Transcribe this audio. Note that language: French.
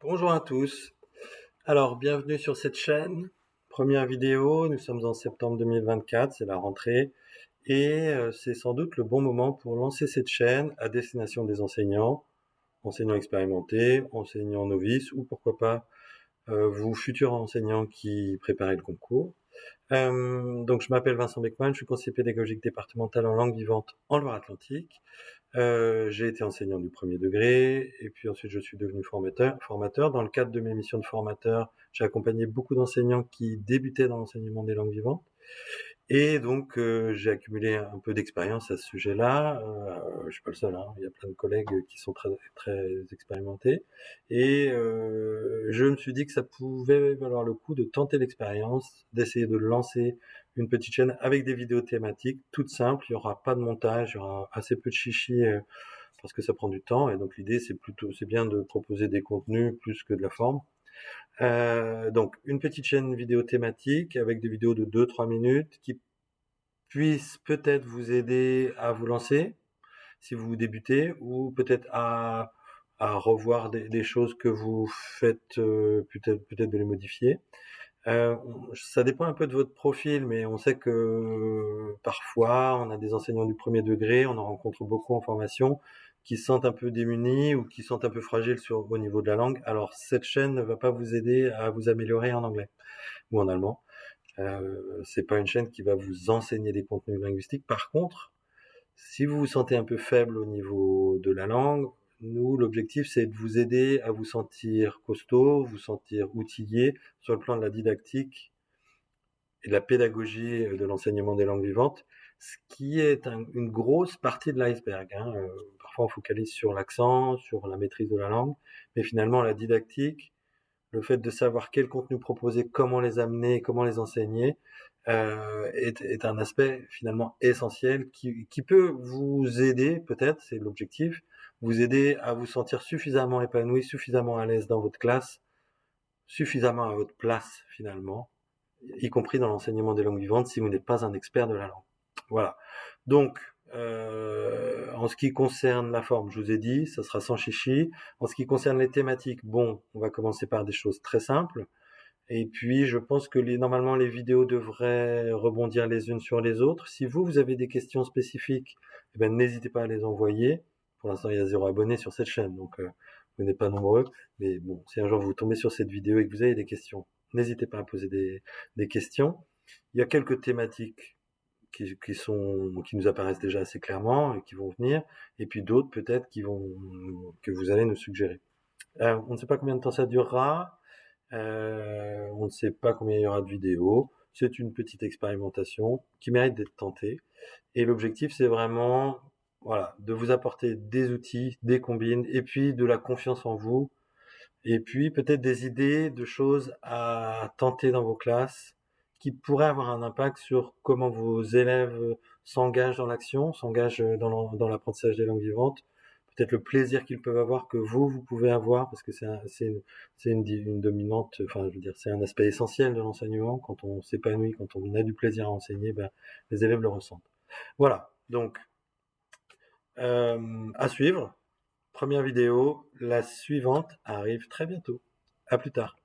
Bonjour à tous. Alors, bienvenue sur cette chaîne. Première vidéo, nous sommes en septembre 2024, c'est la rentrée. Et c'est sans doute le bon moment pour lancer cette chaîne à destination des enseignants, enseignants expérimentés, enseignants novices ou pourquoi pas vous futurs enseignants qui préparez le concours. Donc je m'appelle Vincent Beckman, je suis conseiller pédagogique départemental en langue vivante en Loire-Atlantique. J'ai été enseignant du premier degré et puis ensuite je suis devenu formateur. Dans le cadre de mes missions de formateur, j'ai accompagné beaucoup d'enseignants qui débutaient dans l'enseignement des langues vivantes. Et donc j'ai accumulé un peu d'expérience à ce sujet-là. Je suis pas le seul, hein. Il y a plein de collègues qui sont très très expérimentés. Et je me suis dit que ça pouvait valoir le coup de tenter l'expérience, d'essayer de lancer une petite chaîne avec des vidéos thématiques toutes simples. Il y aura pas de montage, il y aura assez peu de chichi parce que ça prend du temps. Et donc l'idée c'est bien de proposer des contenus plus que de la forme. Donc une petite chaîne vidéo thématique avec des vidéos de 2-3 minutes qui puissent peut-être vous aider à vous lancer si vous débutez ou peut-être à revoir des choses que vous faites, peut-être de les modifier. Ça dépend un peu de votre profil, mais on sait que parfois on a des enseignants du premier degré, on en rencontre beaucoup en formation, qui se sentent un peu démunis ou qui sont un peu fragiles au niveau de la langue. Alors cette chaîne ne va pas vous aider à vous améliorer en anglais ou en allemand. C'est pas une chaîne qui va vous enseigner des contenus linguistiques. Par contre, si vous vous sentez un peu faible au niveau de la langue, nous, l'objectif, c'est de vous aider à vous sentir costaud, vous sentir outillé sur le plan de la didactique et de la pédagogie de l'enseignement des langues vivantes, ce qui est une grosse partie de l'iceberg. Parfois, on focalise sur l'accent, sur la maîtrise de la langue, mais finalement, la didactique, le fait de savoir quel contenu proposer, comment les amener, comment les enseigner, est un aspect finalement essentiel qui peut vous aider, peut-être, c'est l'objectif, vous aider à vous sentir suffisamment épanoui, suffisamment à l'aise dans votre classe, suffisamment à votre place finalement, y compris dans l'enseignement des langues vivantes si vous n'êtes pas un expert de la langue. Voilà. Donc, en ce qui concerne la forme, je vous ai dit, ça sera sans chichi. En ce qui concerne les thématiques, bon, on va commencer par des choses très simples. Et puis, je pense que normalement, les vidéos devraient rebondir les unes sur les autres. Si vous avez des questions spécifiques, eh ben, n'hésitez pas à les envoyer. Pour l'instant, il y a 0 abonné sur cette chaîne, donc vous n'êtes pas nombreux. Mais bon, si un jour vous tombez sur cette vidéo et que vous avez des questions, n'hésitez pas à poser des questions. Il y a quelques thématiques qui nous apparaissent déjà assez clairement et qui vont venir, et puis d'autres peut-être que vous allez nous suggérer. On ne sait pas combien de temps ça durera. On ne sait pas combien il y aura de vidéos. C'est une petite expérimentation qui mérite d'être tentée. Et l'objectif, c'est vraiment, voilà, de vous apporter des outils, des combines, et puis de la confiance en vous, et puis peut-être des idées de choses à tenter dans vos classes qui pourraient avoir un impact sur comment vos élèves s'engagent dans l'action, s'engagent dans l'apprentissage des langues vivantes, peut-être le plaisir qu'ils peuvent avoir que vous pouvez avoir, parce que c'est une dominante, enfin, je veux dire, c'est un aspect essentiel de l'enseignement. Quand on s'épanouit, quand on a du plaisir à enseigner, ben, les élèves le ressentent. Voilà. Donc, à suivre. Première vidéo. La suivante arrive très bientôt. À plus tard.